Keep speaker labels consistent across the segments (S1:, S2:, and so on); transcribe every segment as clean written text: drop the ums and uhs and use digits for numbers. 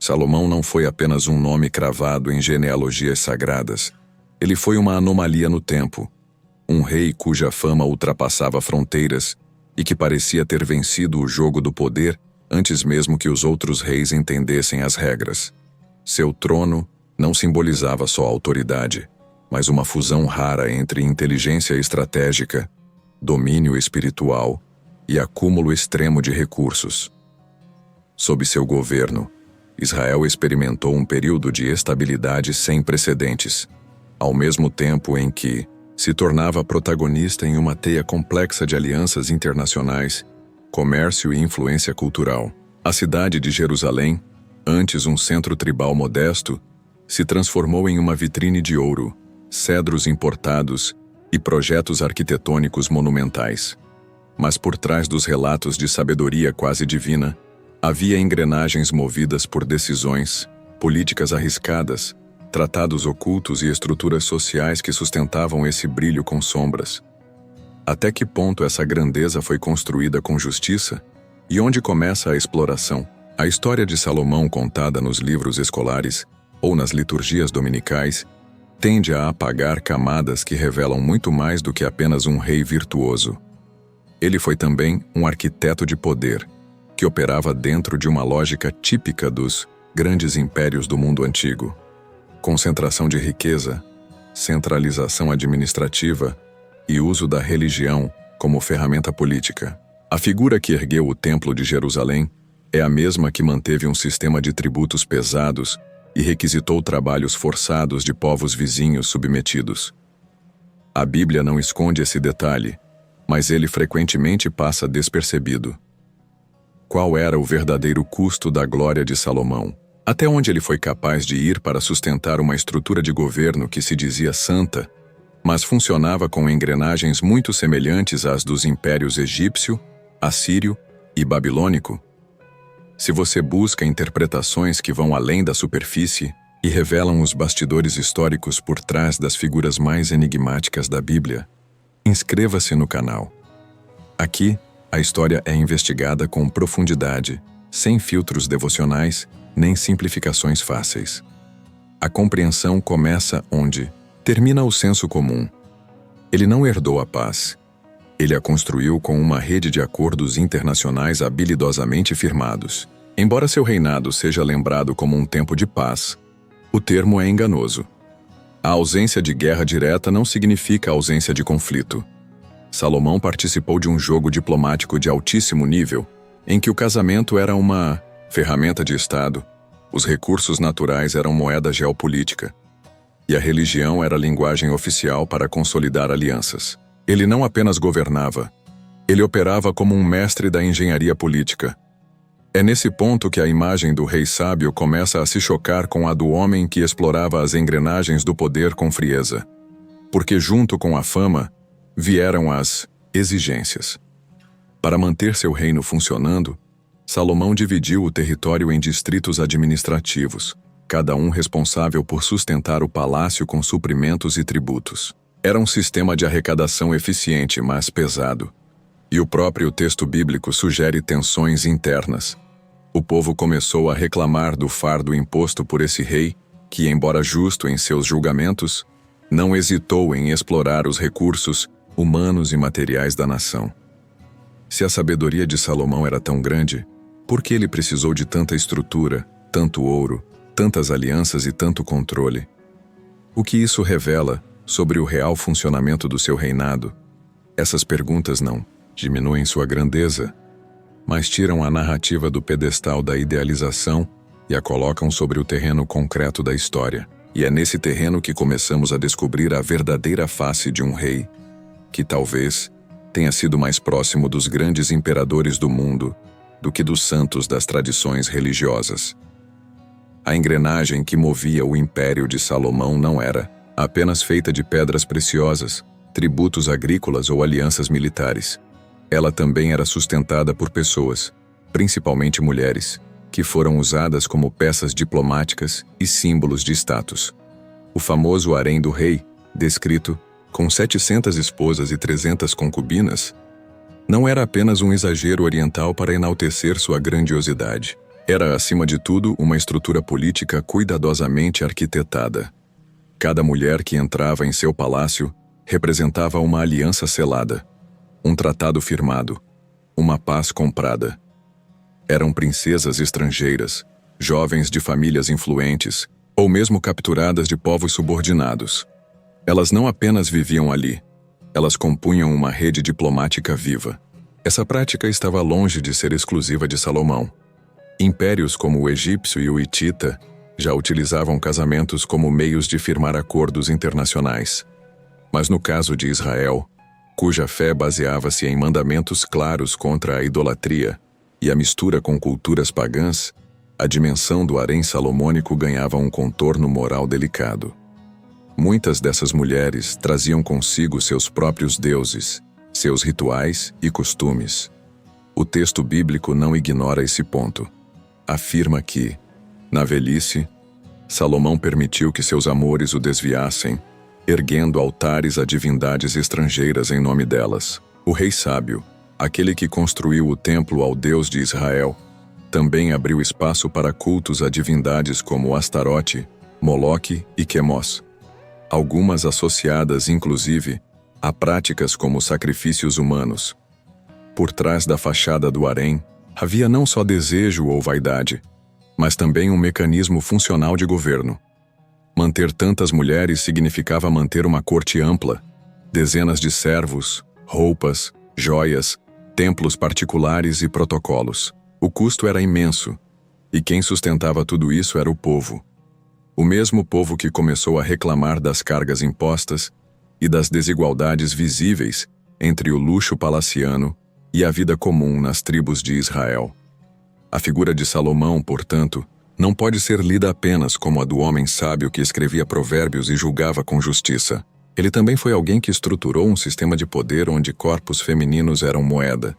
S1: Salomão não foi apenas um nome cravado em genealogias sagradas. Ele foi uma anomalia no tempo, um rei cuja fama ultrapassava fronteiras e que parecia ter vencido o jogo do poder antes mesmo que os outros reis entendessem as regras. Seu trono não simbolizava só autoridade, mas uma fusão rara entre inteligência estratégica, domínio espiritual e acúmulo extremo de recursos. Sob seu governo, Israel experimentou um período de estabilidade sem precedentes, ao mesmo tempo em que se tornava protagonista em uma teia complexa de alianças internacionais, comércio e influência cultural. A cidade de Jerusalém, antes um centro tribal modesto, se transformou em uma vitrine de ouro, cedros importados e projetos arquitetônicos monumentais. Mas por trás dos relatos de sabedoria quase divina, havia engrenagens movidas por decisões, políticas arriscadas, tratados ocultos e estruturas sociais que sustentavam esse brilho com sombras. Até que ponto essa grandeza foi construída com justiça? E onde começa a exploração? A história de Salomão contada nos livros escolares ou nas liturgias dominicais tende a apagar camadas que revelam muito mais do que apenas um rei virtuoso. Ele foi também um arquiteto de poder, que operava dentro de uma lógica típica dos grandes impérios do mundo antigo. Concentração de riqueza, centralização administrativa e uso da religião como ferramenta política. A figura que ergueu o Templo de Jerusalém é a mesma que manteve um sistema de tributos pesados e requisitou trabalhos forçados de povos vizinhos submetidos. A Bíblia não esconde esse detalhe, mas ele frequentemente passa despercebido. Qual era o verdadeiro custo da glória de Salomão? Até onde ele foi capaz de ir para sustentar uma estrutura de governo que se dizia santa, mas funcionava com engrenagens muito semelhantes às dos impérios egípcio, assírio e babilônico? Se você busca interpretações que vão além da superfície e revelam os bastidores históricos por trás das figuras mais enigmáticas da Bíblia, inscreva-se no canal. Aqui, a história é investigada com profundidade, sem filtros devocionais, nem simplificações fáceis. A compreensão começa onde termina o senso comum. Ele não herdou a paz. Ele a construiu com uma rede de acordos internacionais habilidosamente firmados. Embora seu reinado seja lembrado como um tempo de paz, o termo é enganoso. A ausência de guerra direta não significa ausência de conflito. Salomão participou de um jogo diplomático de altíssimo nível, em que o casamento era uma ferramenta de Estado, os recursos naturais eram moeda geopolítica, e a religião era a linguagem oficial para consolidar alianças. Ele não apenas governava, ele operava como um mestre da engenharia política. É nesse ponto que a imagem do rei sábio começa a se chocar com a do homem que explorava as engrenagens do poder com frieza. Porque junto com a fama, vieram as exigências. Para manter seu reino funcionando, Salomão dividiu o território em distritos administrativos, cada um responsável por sustentar o palácio com suprimentos e tributos. Era um sistema de arrecadação eficiente, mas pesado. E o próprio texto bíblico sugere tensões internas. O povo começou a reclamar do fardo imposto por esse rei, que, embora justo em seus julgamentos, não hesitou em explorar os recursos humanos e materiais da nação. Se a sabedoria de Salomão era tão grande, por que ele precisou de tanta estrutura, tanto ouro, tantas alianças e tanto controle? O que isso revela sobre o real funcionamento do seu reinado? Essas perguntas não diminuem sua grandeza, mas tiram a narrativa do pedestal da idealização e a colocam sobre o terreno concreto da história. E é nesse terreno que começamos a descobrir a verdadeira face de um rei, que talvez tenha sido mais próximo dos grandes imperadores do mundo do que dos santos das tradições religiosas. A engrenagem que movia o império de Salomão não era apenas feita de pedras preciosas, tributos agrícolas ou alianças militares. Ela também era sustentada por pessoas, principalmente mulheres, que foram usadas como peças diplomáticas e símbolos de status. O famoso harém do rei, descrito com 700 esposas e 300 concubinas, não era apenas um exagero oriental para enaltecer sua grandiosidade. Era, acima de tudo, uma estrutura política cuidadosamente arquitetada. Cada mulher que entrava em seu palácio representava uma aliança selada, um tratado firmado, uma paz comprada. Eram princesas estrangeiras, jovens de famílias influentes, ou mesmo capturadas de povos subordinados. Elas não apenas viviam ali, elas compunham uma rede diplomática viva. Essa prática estava longe de ser exclusiva de Salomão. Impérios como o egípcio e o hitita já utilizavam casamentos como meios de firmar acordos internacionais. Mas no caso de Israel, cuja fé baseava-se em mandamentos claros contra a idolatria e a mistura com culturas pagãs, a dimensão do harém salomônico ganhava um contorno moral delicado. Muitas dessas mulheres traziam consigo seus próprios deuses, seus rituais e costumes. O texto bíblico não ignora esse ponto. Afirma que, na velhice, Salomão permitiu que seus amores o desviassem, erguendo altares a divindades estrangeiras em nome delas. O rei sábio, aquele que construiu o templo ao Deus de Israel, também abriu espaço para cultos a divindades como Astarote, Moloque e Quemos, algumas associadas, inclusive, a práticas como sacrifícios humanos. Por trás da fachada do harém, havia não só desejo ou vaidade, mas também um mecanismo funcional de governo. Manter tantas mulheres significava manter uma corte ampla, dezenas de servos, roupas, joias, templos particulares e protocolos. O custo era imenso, e quem sustentava tudo isso era o povo. O mesmo povo que começou a reclamar das cargas impostas e das desigualdades visíveis entre o luxo palaciano e a vida comum nas tribos de Israel. A figura de Salomão, portanto, não pode ser lida apenas como a do homem sábio que escrevia provérbios e julgava com justiça. Ele também foi alguém que estruturou um sistema de poder onde corpos femininos eram moeda,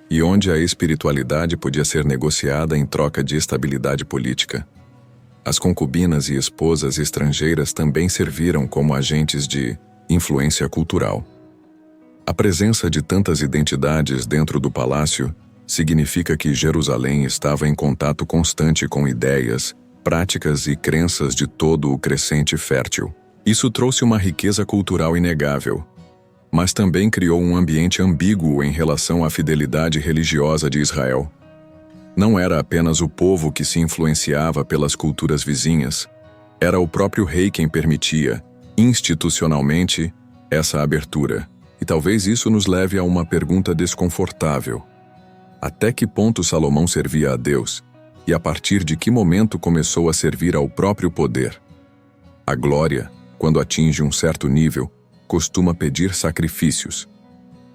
S1: e onde a espiritualidade podia ser negociada em troca de estabilidade política. As concubinas e esposas estrangeiras também serviram como agentes de influência cultural. A presença de tantas identidades dentro do palácio significa que Jerusalém estava em contato constante com ideias, práticas e crenças de todo o crescente fértil. Isso trouxe uma riqueza cultural inegável, mas também criou um ambiente ambíguo em relação à fidelidade religiosa de Israel. Não era apenas o povo que se influenciava pelas culturas vizinhas, era o próprio rei quem permitia, institucionalmente, essa abertura. E talvez isso nos leve a uma pergunta desconfortável. Até que ponto Salomão servia a Deus, e a partir de que momento começou a servir ao próprio poder? A glória, quando atinge um certo nível, costuma pedir sacrifícios,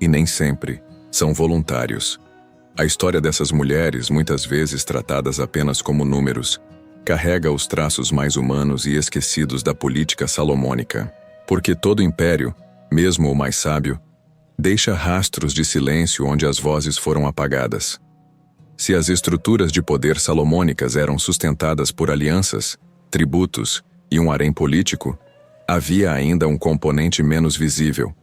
S1: e nem sempre são voluntários. A história dessas mulheres, muitas vezes tratadas apenas como números, carrega os traços mais humanos e esquecidos da política salomônica. Porque todo império, mesmo o mais sábio, deixa rastros de silêncio onde as vozes foram apagadas. Se as estruturas de poder salomônicas eram sustentadas por alianças, tributos e um harém político, havia ainda um componente menos visível,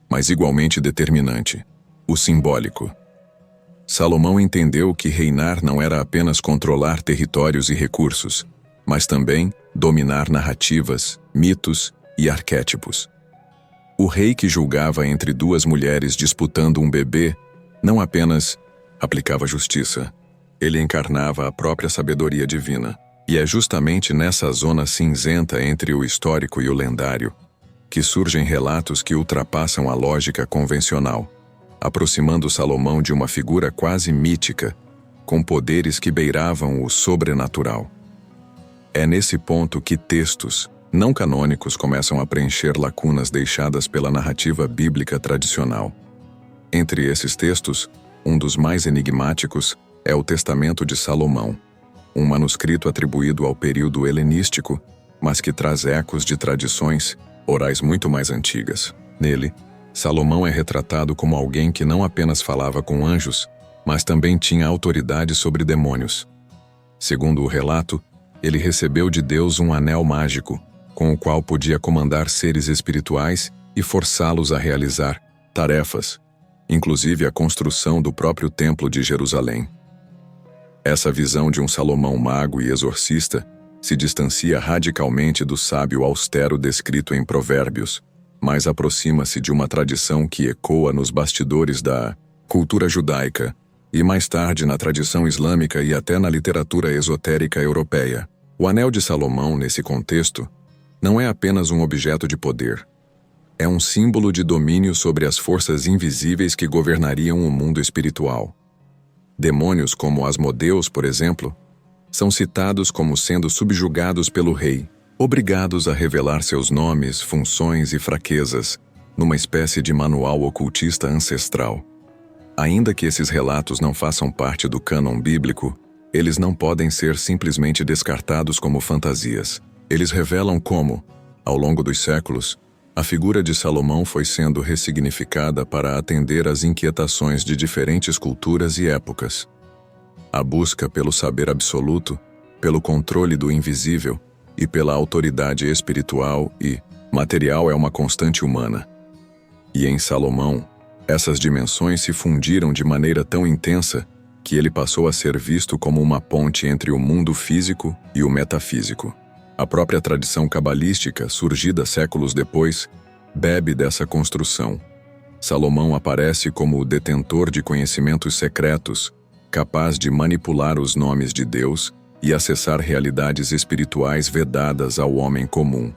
S1: mas igualmente determinante: o simbólico. Salomão entendeu que reinar não era apenas controlar territórios e recursos, mas também dominar narrativas, mitos e arquétipos. O rei que julgava entre duas mulheres disputando um bebê não apenas aplicava justiça, ele encarnava a própria sabedoria divina. E é justamente nessa zona cinzenta entre o histórico e o lendário que surgem relatos que ultrapassam a lógica convencional, aproximando Salomão de uma figura quase mítica, com poderes que beiravam o sobrenatural. É nesse ponto que textos não canônicos começam a preencher lacunas deixadas pela narrativa bíblica tradicional. Entre esses textos, um dos mais enigmáticos é o Testamento de Salomão, um manuscrito atribuído ao período helenístico, mas que traz ecos de tradições orais muito mais antigas. Nele, Salomão é retratado como alguém que não apenas falava com anjos, mas também tinha autoridade sobre demônios. Segundo o relato, ele recebeu de Deus um anel mágico, com o qual podia comandar seres espirituais e forçá-los a realizar tarefas, inclusive a construção do próprio Templo de Jerusalém. Essa visão de um Salomão mago e exorcista se distancia radicalmente do sábio austero descrito em Provérbios, mas aproxima-se de uma tradição que ecoa nos bastidores da cultura judaica e mais tarde na tradição islâmica e até na literatura esotérica europeia. O Anel de Salomão, nesse contexto, não é apenas um objeto de poder. É um símbolo de domínio sobre as forças invisíveis que governariam o mundo espiritual. Demônios como Asmodeus, por exemplo, são citados como sendo subjugados pelo rei, obrigados a revelar seus nomes, funções e fraquezas, numa espécie de manual ocultista ancestral. Ainda que esses relatos não façam parte do cânon bíblico, eles não podem ser simplesmente descartados como fantasias. Eles revelam como, ao longo dos séculos, a figura de Salomão foi sendo ressignificada para atender às inquietações de diferentes culturas e épocas. A busca pelo saber absoluto, pelo controle do invisível e pela autoridade espiritual e material é uma constante humana. E em Salomão, essas dimensões se fundiram de maneira tão intensa que ele passou a ser visto como uma ponte entre o mundo físico e o metafísico. A própria tradição cabalística, surgida séculos depois, bebe dessa construção. Salomão aparece como o detentor de conhecimentos secretos, capaz de manipular os nomes de Deus e acessar realidades espirituais vedadas ao homem comum.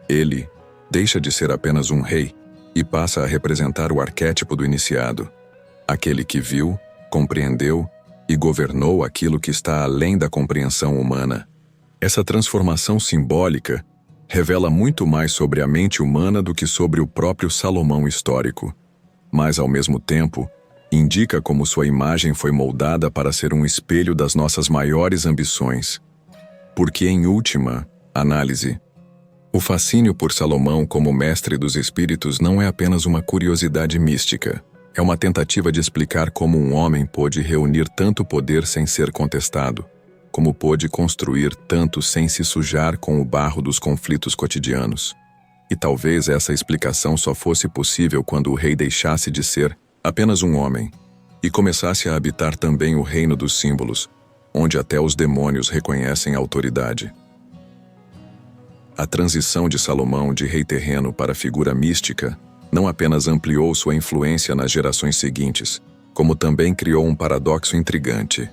S1: Ele deixa de ser apenas um rei e passa a representar o arquétipo do iniciado, aquele que viu, compreendeu e governou aquilo que está além da compreensão humana. Essa transformação simbólica revela muito mais sobre a mente humana do que sobre o próprio Salomão histórico, mas, ao mesmo tempo, indica como sua imagem foi moldada para ser um espelho das nossas maiores ambições. Porque, em última análise, o fascínio por Salomão como mestre dos espíritos não é apenas uma curiosidade mística. É uma tentativa de explicar como um homem pôde reunir tanto poder sem ser contestado, como pôde construir tanto sem se sujar com o barro dos conflitos cotidianos. E talvez essa explicação só fosse possível quando o rei deixasse de ser apenas um homem e começasse a habitar também o reino dos símbolos, onde até os demônios reconhecem autoridade. A transição de Salomão de rei terreno para figura mística não apenas ampliou sua influência nas gerações seguintes, como também criou um paradoxo intrigante.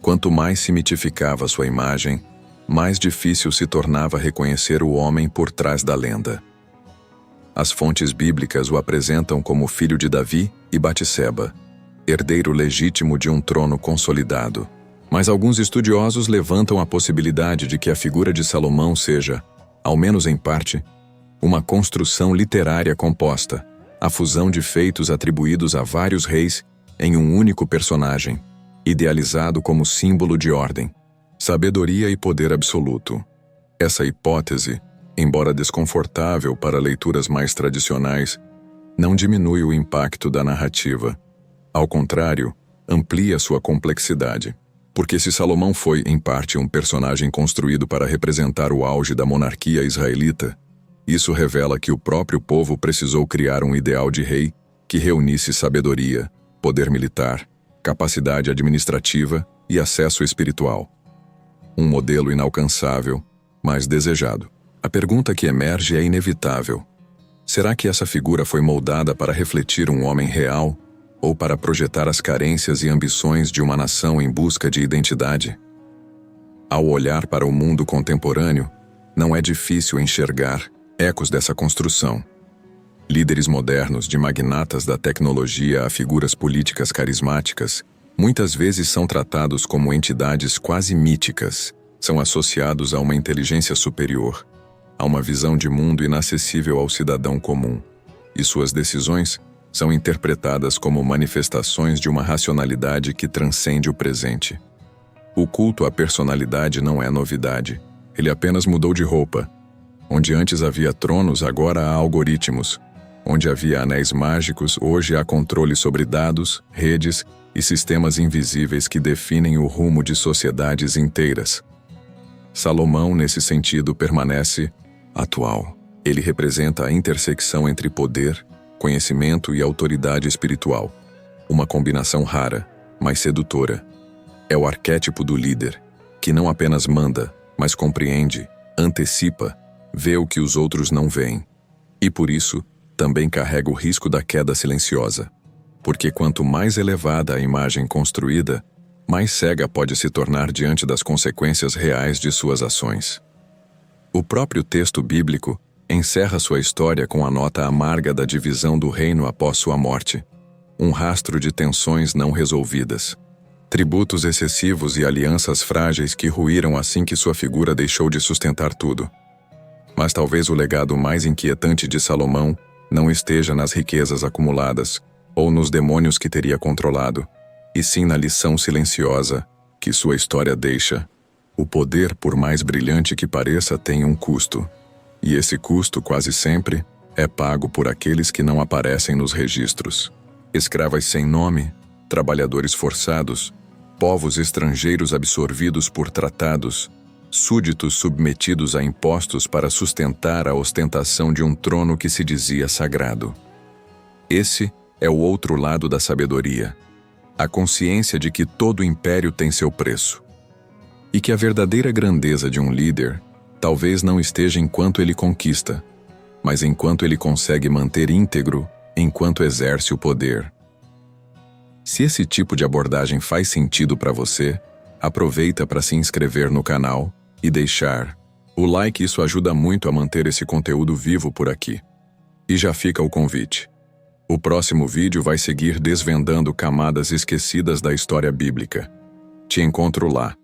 S1: Quanto mais se mitificava sua imagem, mais difícil se tornava reconhecer o homem por trás da lenda. As fontes bíblicas o apresentam como filho de Davi e Batseba, herdeiro legítimo de um trono consolidado. Mas alguns estudiosos levantam a possibilidade de que a figura de Salomão seja, ao menos em parte, uma construção literária composta, a fusão de feitos atribuídos a vários reis em um único personagem, idealizado como símbolo de ordem, sabedoria e poder absoluto. Essa hipótese, embora desconfortável para leituras mais tradicionais, não diminui o impacto da narrativa. Ao contrário, amplia sua complexidade. Porque se Salomão foi, em parte, um personagem construído para representar o auge da monarquia israelita, isso revela que o próprio povo precisou criar um ideal de rei que reunisse sabedoria, poder militar, capacidade administrativa e acesso espiritual. Um modelo inalcançável, mas desejado. A pergunta que emerge é inevitável. Será que essa figura foi moldada para refletir um homem real ou para projetar as carências e ambições de uma nação em busca de identidade? Ao olhar para o mundo contemporâneo, não é difícil enxergar ecos dessa construção. Líderes modernos, de magnatas da tecnologia a figuras políticas carismáticas, muitas vezes são tratados como entidades quase míticas, são associados a uma inteligência superior, a uma visão de mundo inacessível ao cidadão comum, e suas decisões são interpretadas como manifestações de uma racionalidade que transcende o presente. O culto à personalidade não é novidade, ele apenas mudou de roupa. Onde antes havia tronos, agora há algoritmos. Onde havia anéis mágicos, hoje há controle sobre dados, redes e sistemas invisíveis que definem o rumo de sociedades inteiras. Salomão, nesse sentido, permanece atual. Ele representa a intersecção entre poder, conhecimento e autoridade espiritual. Uma combinação rara, mas sedutora. É o arquétipo do líder, que não apenas manda, mas compreende, antecipa, vê o que os outros não veem. E por isso, também carrega o risco da queda silenciosa. Porque quanto mais elevada a imagem construída, mais cega pode se tornar diante das consequências reais de suas ações. O próprio texto bíblico encerra sua história com a nota amarga da divisão do reino após sua morte, um rastro de tensões não resolvidas, tributos excessivos e alianças frágeis que ruíram assim que sua figura deixou de sustentar tudo. Mas talvez o legado mais inquietante de Salomão não esteja nas riquezas acumuladas ou nos demônios que teria controlado, e sim na lição silenciosa que sua história deixa. O poder, por mais brilhante que pareça, tem um custo. E esse custo, quase sempre, é pago por aqueles que não aparecem nos registros. Escravas sem nome, trabalhadores forçados, povos estrangeiros absorvidos por tratados, súditos submetidos a impostos para sustentar a ostentação de um trono que se dizia sagrado. Esse é o outro lado da sabedoria, a consciência de que todo império tem seu preço. E que a verdadeira grandeza de um líder talvez não esteja enquanto ele conquista, mas enquanto ele consegue manter íntegro enquanto exerce o poder. Se esse tipo de abordagem faz sentido para você, aproveita para se inscrever no canal e deixar o like, isso ajuda muito a manter esse conteúdo vivo por aqui. E já fica o convite. O próximo vídeo vai seguir desvendando camadas esquecidas da história bíblica. Te encontro lá.